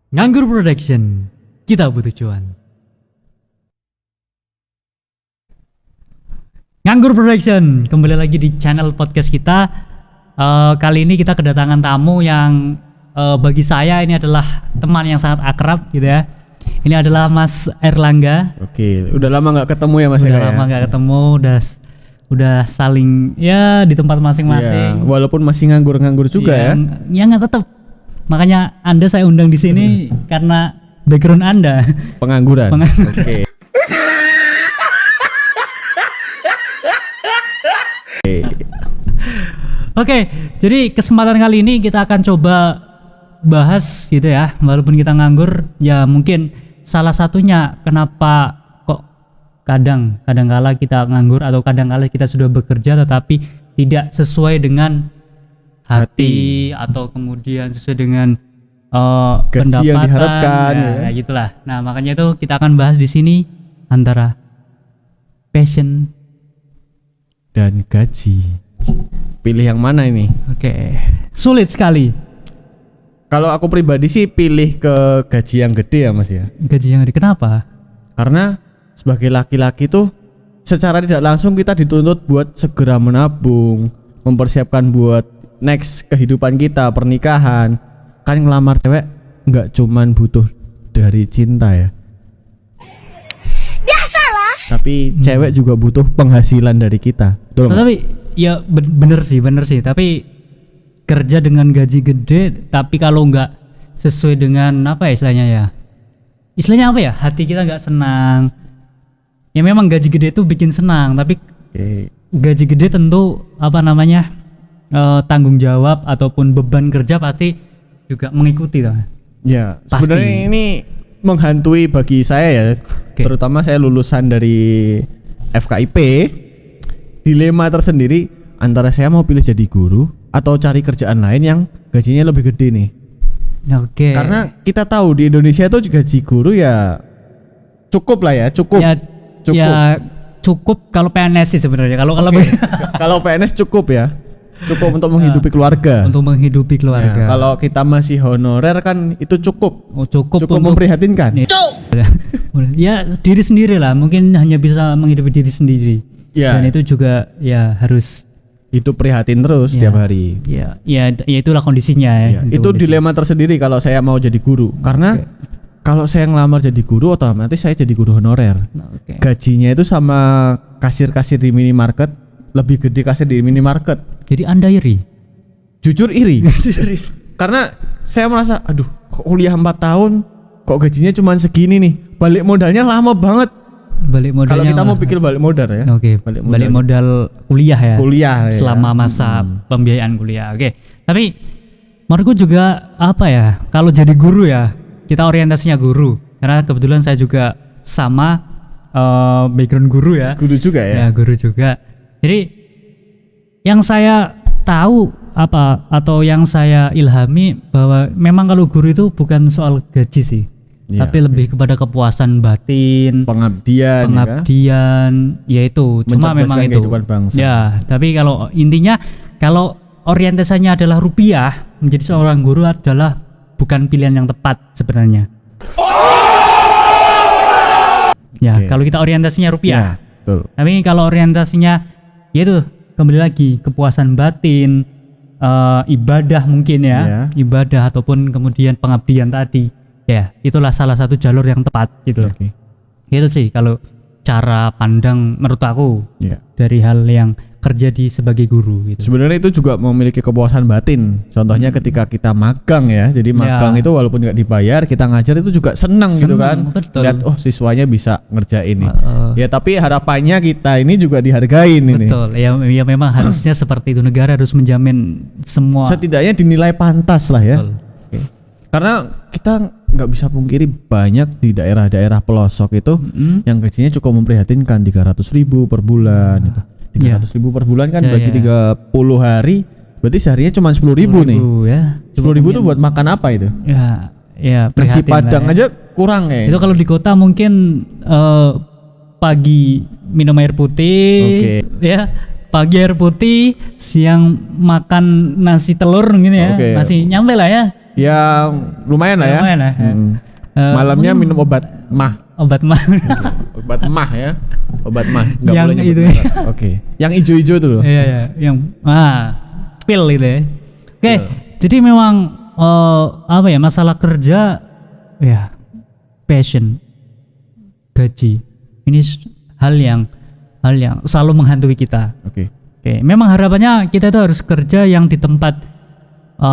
Nganggur Production, kita butuh cuan. Nganggur Production, kembali lagi di channel podcast kita. Kali ini kita kedatangan tamu yang bagi saya ini adalah teman yang sangat akrab gitu ya. Ini adalah Mas Erlangga. Oke, udah lama nggak ketemu ya Mas Udah Eka lama ya? nggak ketemu, udah saling ya di tempat masing-masing. Ya, walaupun masih nganggur-nganggur juga ya. Ya nggak tetap. Makanya Anda saya undang di sini karena background Anda Pengangguran. Oke. Oke, jadi kesempatan kali ini kita akan coba bahas gitu ya, walaupun kita nganggur, ya mungkin salah satunya kenapa kok kadang-kala kita nganggur atau kadang-kala kita sudah bekerja tetapi tidak sesuai dengan hati atau kemudian sesuai dengan Gaji pendapatan yang diharapkan, ya, ya. kayak gitulah. Nah, makanya itu kita akan bahas di sini antara passion. Dan gaji. Pilih yang mana ini? Oke, sulit sekali. Kalau aku pribadi sih pilih ke gaji yang gede ya Mas ya. Gaji yang gede, kenapa? Karena sebagai laki-laki tuh secara tidak langsung kita dituntut buat segera menabung, mempersiapkan buat next kehidupan kita, pernikahan. Kan ngelamar cewek nggak cuman butuh dari cinta ya. Biasalah. Tapi cewek juga butuh penghasilan dari kita. Betul nggak? Tapi ya bener sih. Tapi kerja dengan gaji gede, tapi kalau nggak sesuai dengan apa ya istilahnya ya? Istilahnya apa ya? Hati kita nggak senang. Ya memang gaji gede itu bikin senang, tapi Oke. gaji gede tentu apa namanya tanggung jawab ataupun beban kerja pasti juga mengikuti lah. Ya, Pasti. sebenarnya ini menghantui bagi saya ya. Oke. Terutama saya lulusan dari FKIP. Dilema tersendiri antara saya mau pilih jadi guru atau cari kerjaan lain yang gajinya lebih gede nih. Oke. Karena kita tahu di Indonesia itu gaji guru ya cukup lah ya, cukup. ya cukup. ya cukup kalau PNS sih sebenarnya. Kalau Kalau PNS cukup ya. Cukup untuk menghidupi keluarga. untuk menghidupi Ya, keluarga. kalau kita masih honorer kan itu cukup. Cukup Cukup untuk memprihatinkan. ya diri sendiri lah, mungkin hanya bisa menghidupi diri sendiri. Ya. Dan itu juga ya harus Hidup prihatin terus ya, setiap hari. ya itulah kondisinya ya. Ya, itu dilema tersendiri kalau saya mau jadi guru. Karena kalau saya ngelamar jadi guru otomatis saya jadi guru honorer. Oke. Gajinya itu sama kasir-kasir di minimarket lebih gede kasir di minimarket. Jadi Anda iri. Jujur iri. Karena saya merasa aduh kuliah 4 tahun kok gajinya cuma segini nih. Balik modalnya lama banget. Balik modalnya. Kalau kita mau pikir balik modal ya. Oke. Balik modal kuliah ya. Kuliah ya. Selama masa pembiayaan kuliah. Oke. Tapi menurutku juga apa ya? Kalau jadi guru ya, kita orientasinya guru. Karena kebetulan saya juga sama background guru ya. Guru juga ya. Ya, guru juga. Jadi yang saya tahu apa atau yang saya ilhami bahwa memang kalau guru itu bukan soal gaji sih, Iya, tapi lebih kepada kepuasan batin, Pengabdian. yaitu cuma Mencerdaskan memang itu. kehidupan bangsa. Ya, tapi kalau intinya kalau orientasinya adalah rupiah, menjadi seorang guru adalah bukan pilihan yang tepat sebenarnya. Ya, Oke. kalau kita orientasinya rupiah. Ya, betul. Tapi kalau orientasinya yaitu kembali lagi kepuasan batin, ibadah mungkin ya, Ya. ibadah ataupun kemudian pengabdian tadi, ya itulah salah satu jalur yang tepat gitu. Oke. Itu sih kalau cara pandang menurut aku Ya. dari hal yang kerja di sebagai guru gitu. Sebenarnya itu juga memiliki kepuasan batin. Contohnya ketika kita magang ya. Jadi magang itu walaupun nggak dibayar, kita ngajar itu juga senang gitu kan. Betul. Lihat oh siswanya bisa ngerjain ini. Heeh. Ya tapi harapannya kita ini juga dihargain ini. Betul. Ya memang harusnya seperti itu, negara harus menjamin semua. Setidaknya dinilai pantas lah ya. Betul. Oke. Karena kita nggak bisa pungkiri banyak di daerah-daerah pelosok itu yang gajinya cukup memprihatinkan 300.000 per bulan gitu. 300.000 per bulan kan Ya, bagi ya. 30 hari berarti seharinya cuma 10.000 nih. Ya. 10.000 tuh buat makan apa itu? Ya Nasi prihatin lah padang ya. aja kurang ya. Itu kalau di kota mungkin pagi minum air putih, Oke. ya pagi air putih, siang makan nasi telur gini ya, Oke. masih nyampe lah ya. Ya lumayan lah ya. Lumayan lah, ya. Malamnya mungkin minum obat mah. obat mah. Obat mah ya. Obat mah. Nggak Yang boleh nyebut itu. merek. Oke. Yang ijo-ijo tuh loh. Iya ya, yang pil gitu ya. Oke, Pil. jadi memang apa ya, masalah kerja ya, passion, gaji. Ini hal yang selalu menghantui kita. Oke. Oke, memang harapannya kita itu harus kerja yang di tempat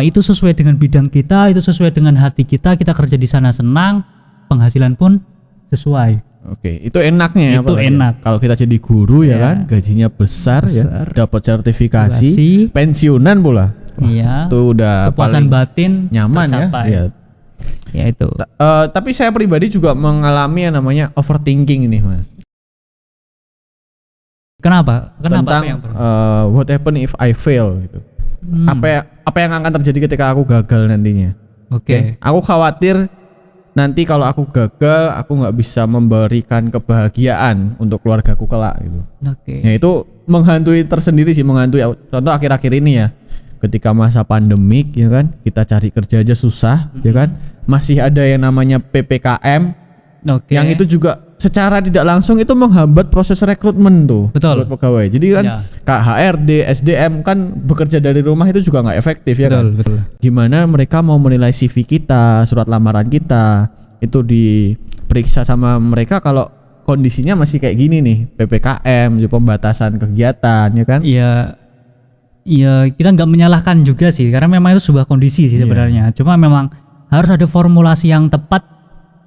itu sesuai dengan bidang kita, itu sesuai dengan hati kita kerja di sana senang, penghasilan pun sesuai. Oke, itu enaknya ya. Itu apalagi. enak. Kalau kita jadi guru ya Ya. kan, gajinya besar ya, dapat sertifikasi, Sertifikasi. pensiunan pula. Wah, Iya. itu udah Kepuasan paling batin nyaman tercapai. ya. Ya itu. Tapi saya pribadi juga mengalami yang namanya overthinking ini, Mas. Kenapa? Tentang Apa yang what happen if I fail gitu. Apa yang akan terjadi ketika aku gagal nantinya? Oke. Aku khawatir nanti kalau aku gagal, aku nggak bisa memberikan kebahagiaan untuk keluargaku kelak gitu. Oke. Ya itu menghantui tersendiri sih, menghantui. Contoh akhir-akhir ini ya, ketika masa pandemik ya kan, kita cari kerja aja susah ya kan, masih ada yang namanya PPKM, Oke. yang itu juga secara tidak langsung itu menghambat proses rekrutmen tuh Betul. buat pegawai. Jadi kan Ya. HRD, SDM kan bekerja dari rumah itu juga nggak efektif ya kan. Betul. Gimana mereka mau menilai CV kita, surat lamaran kita, itu diperiksa sama mereka kalau kondisinya masih kayak gini nih, PPKM, pembatasan kegiatan ya kan. Iya, kita nggak menyalahkan juga sih, karena memang itu sebuah kondisi sih Iya. sebenarnya. Cuma memang harus ada formulasi yang tepat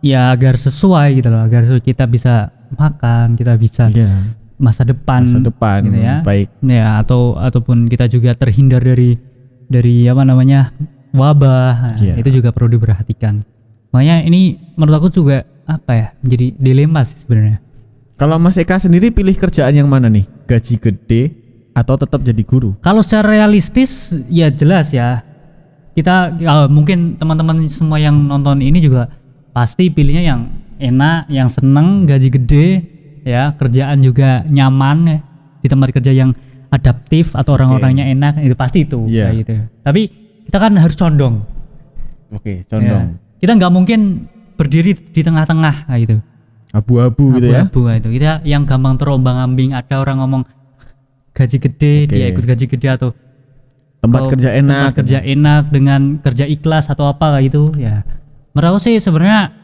ya, agar sesuai gitu loh, agar kita bisa makan, kita bisa Iya. masa depan gitu ya. Baik. Ya, ataupun kita juga terhindar dari apa namanya, wabah. Nah, Iya. itu juga perlu diperhatikan. Makanya ini menurut aku juga apa ya, menjadi dilema sih sebenarnya. Kalau Mas Eka sendiri pilih kerjaan yang mana nih? Gaji gede atau tetap jadi guru? Kalau secara realistis ya jelas ya, kita mungkin teman-teman semua yang nonton ini juga pasti pilihnya yang enak, yang seneng, gaji gede ya, kerjaan juga nyaman ya, di tempat kerja yang adaptif atau orang-orangnya enak, itu pasti itu. Iya. Kayak gitu. Tapi kita kan harus condong. Oke, condong. Ya. Kita nggak mungkin berdiri di tengah-tengah kayak gitu. Abu-abu gitu ya. Abu-abu itu. Kita yang gampang terombang-ambing, ada orang ngomong gaji gede, Oke. dia ikut gaji gede, atau Tempat kerja enak. tempat kerja enak dengan kerja ikhlas atau apa kayak gitu ya. Menurut aku sih sebenarnya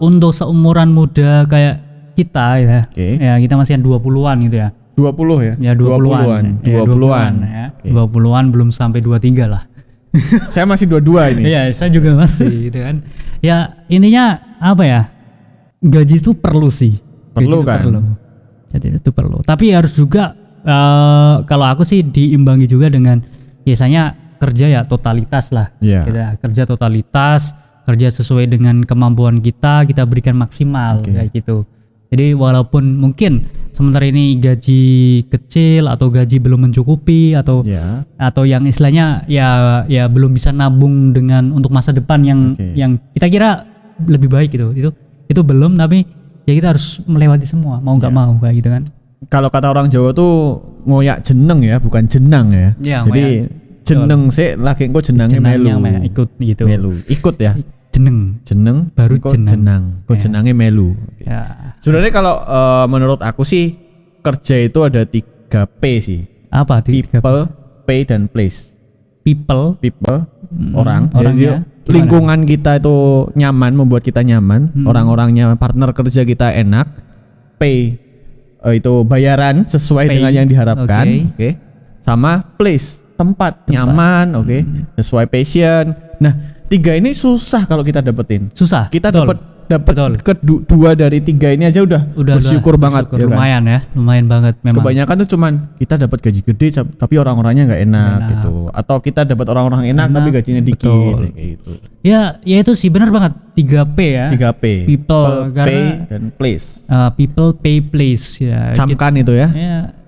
untuk seumuran muda kayak kita ya. Oke. Ya, kita masih 20-an gitu ya. 20 ya? Ya 20-an. 20-an. Ya. Oke. 20-an belum sampai 23 lah. Saya masih 22 ini. Iya, saya juga masih gitu kan. Ya, intinya apa ya? Gaji itu perlu sih. Perlu Gaji itu kan? Perlu. Jadi itu perlu. Tapi harus juga kalau aku sih diimbangi juga dengan biasanya kerja ya totalitas lah. Iya. Kita kerja totalitas, kerja sesuai dengan kemampuan kita berikan maksimal Oke. kayak gitu. Jadi walaupun mungkin sementara ini gaji kecil atau gaji belum mencukupi atau Ya. atau yang istilahnya ya belum bisa nabung dengan untuk masa depan yang Oke. yang kita kira lebih baik gitu. Itu belum, tapi ya kita harus melewati semua, mau nggak Ya. mau kayak gitu kan. Kalau kata orang Jawa tuh ngoyak jeneng ya, bukan jenang ya. Iya, Jadi ngoyak. jeneng sih lagi engko jenenge melu. Jenangnya ikut gitu. Melu. Ikut ya. Jeneng. Jeneng Baru engko jenang. Engko Ya. jenenge melu. Oke. Ya. Sebenarnya kalau menurut aku sih kerja itu ada 3P sih. Apa People, pay dan place. people People, orang. orangnya. Jadi, lingkungan kita itu nyaman, membuat kita nyaman. Orang-orangnya, partner kerja kita enak. Pay itu bayaran sesuai Pay. dengan yang diharapkan. Oke. Oke. Sama place, tempat nyaman. Oke. Sesuai passion. Nah, 3 ini susah kalau kita dapetin. susah. Kita Betul. dapat kedua dari 3 ini aja udah bersyukur banget. Ya kan? Lumayan ya, lumayan banget memang. Kebanyakan tuh cuman kita dapat gaji gede tapi orang-orangnya nggak enak Enak. gitu, atau kita dapat orang-orang enak tapi gajinya dikit. Betul. Kayak gitu. Ya itu sih benar banget, 3P ya. 3P, People, pay karena- dan place. People, pay, place ya. Camkan itu ya.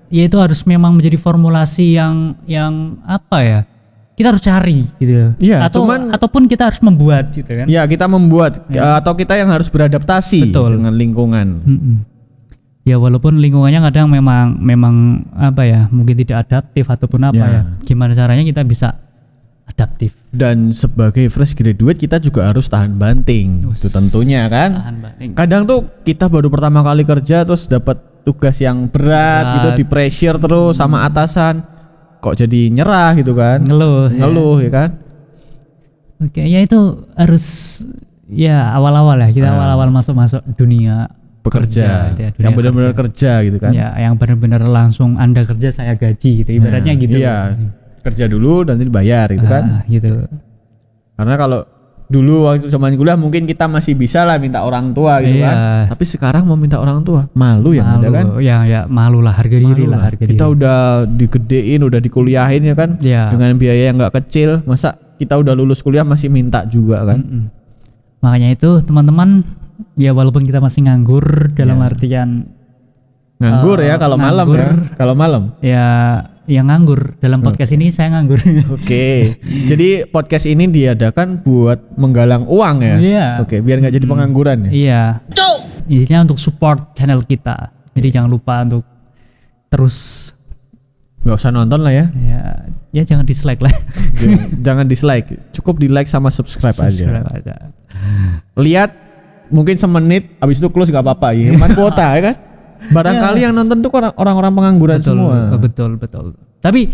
Ya itu harus memang menjadi formulasi yang apa ya? Kita harus cari gitu. Iya, ataupun kita harus membuat gitu kan. Ya, kita membuat atau kita yang harus beradaptasi Betul. dengan lingkungan. Mm-mm. Ya walaupun lingkungannya kadang memang apa ya, mungkin tidak adaptif ataupun apa Ya. ya. Gimana caranya kita bisa adaptif. Dan sebagai fresh graduate kita juga harus tahan banting. Itu tentunya kan. Tahan banting. Kadang tuh kita baru pertama kali kerja terus dapat tugas yang berat gitu, di pressure terus sama atasan. Kok jadi nyerah gitu kan? Ngeluh ya kan? Oke, ya itu harus ya awal-awal ya. Kita awal-awal masuk dunia bekerja gitu ya, yang benar-benar kerja gitu kan. Ya, yang benar-benar langsung Anda kerja saya gaji gitu. Ibaratnya gitu. Iya. Kerja dulu nanti dibayar gitu kan. Gitu. Karena kalau dulu waktu zaman kuliah mungkin kita masih bisa lah minta orang tua gitu kan. Tapi sekarang mau minta orang tua malu yang ada kan. Ya malu lah, harga diri lah. Kita udah digedein, udah dikuliahin ya kan. Dengan biaya yang nggak kecil, masa kita udah lulus kuliah masih minta juga kan. Makanya itu teman-teman, ya walaupun kita masih nganggur dalam artian nganggur ya kalau malam ya. Kalau malam ya nganggur. Dalam podcast ini saya nganggur. Oke. Jadi podcast ini diadakan buat menggalang uang ya. Iya. Oke, biar nggak jadi pengangguran ya. Iya. Intinya untuk support channel kita. Jadi jangan lupa untuk terus nggak usah nonton lah ya. Ya jangan dislike lah. Jangan dislike, cukup di like sama subscribe aja. Lihat mungkin semenit, habis itu close nggak apa-apa ya. Hemat kuota ya kan. Barangkali yang nonton tuh orang-orang pengangguran semua. Betul. Tapi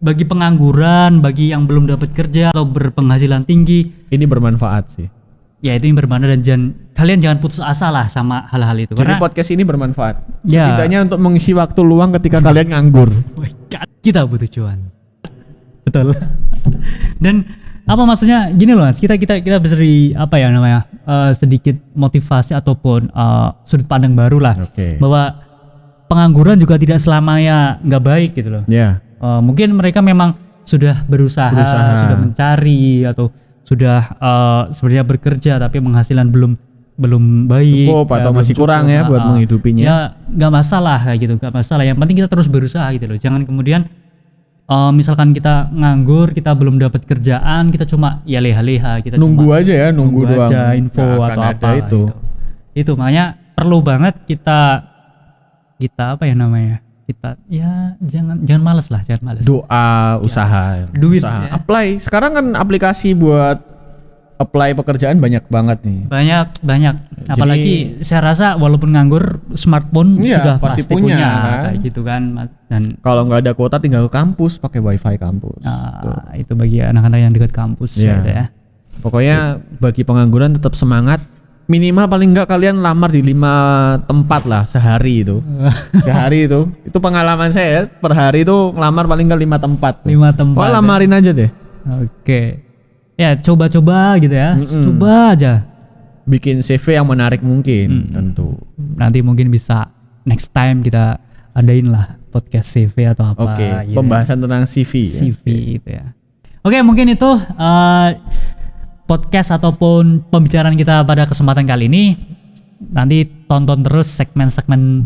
bagi pengangguran, bagi yang belum dapat kerja atau berpenghasilan tinggi, ini bermanfaat sih. Ya itu yang bermanfaat, dan kalian jangan putus asa lah sama hal-hal itu. Jadi podcast ini bermanfaat. Setidaknya untuk mengisi waktu luang ketika kalian nganggur. Kita butuh cuan. Betul. Dan apa maksudnya gini loh Mas, kita bisa apa ya namanya, sedikit motivasi ataupun sudut pandang baru lah. Bahwa pengangguran juga tidak selamanya nggak baik gitu loh. Mungkin mereka memang sudah berusaha, sudah mencari atau sudah sebenarnya bekerja tapi penghasilan belum baik, cukup atau masih kurang ya buat menghidupinya. Ya nggak masalah kayak gitu, nggak masalah. Yang penting kita terus berusaha gitu loh. Jangan kemudian misalkan kita nganggur, kita belum dapat kerjaan, kita cuma ya leha-leha, kita nunggu aja ya, nunggu doang aja info atau apa itu. Itu makanya perlu banget kita apa ya namanya, kita ya jangan malas lah, jangan malas. Doa, usaha, duit, usaha. Apply. Sekarang kan aplikasi buat apply pekerjaan banyak banget nih. Banyak. Apalagi saya rasa walaupun nganggur, smartphone sudah pasti punya kan? Kayak gitu kan. Dan kalau nggak ada kuota tinggal ke kampus pakai wifi kampus. Itu bagi anak-anak yang dekat kampus gitu ya. Pokoknya bagi pengangguran tetap semangat. Minimal paling enggak kalian lamar di 5 tempat lah sehari itu. Sehari itu pengalaman saya, per hari itu ngelamar paling enggak 5 tempat. 5 tempat. Oh, lamarin aja deh. Oke. Ya coba-coba gitu ya. Coba aja. Bikin CV yang menarik mungkin tentu. Nanti mungkin bisa next time kita adain lah podcast CV atau apa. Gitu pembahasan tentang CV. Gitu ya. Oke, mungkin itu podcast ataupun pembicaraan kita pada kesempatan kali ini. Nanti tonton terus segmen-segmen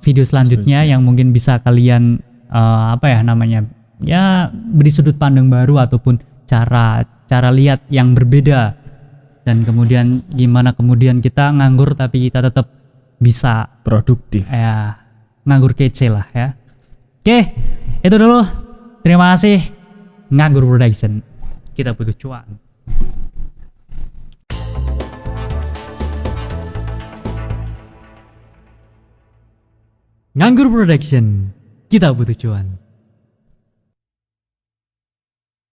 video selanjutnya yang mungkin bisa kalian beri sudut pandang baru ataupun cara lihat yang berbeda, dan kemudian gimana kemudian kita nganggur tapi kita tetap bisa produktif. Nganggur kece lah ya. Oke, itu dulu. Terima kasih. Nganggur Production. Kita butuh cuan. Nganggur Production. Kita butuh cuan.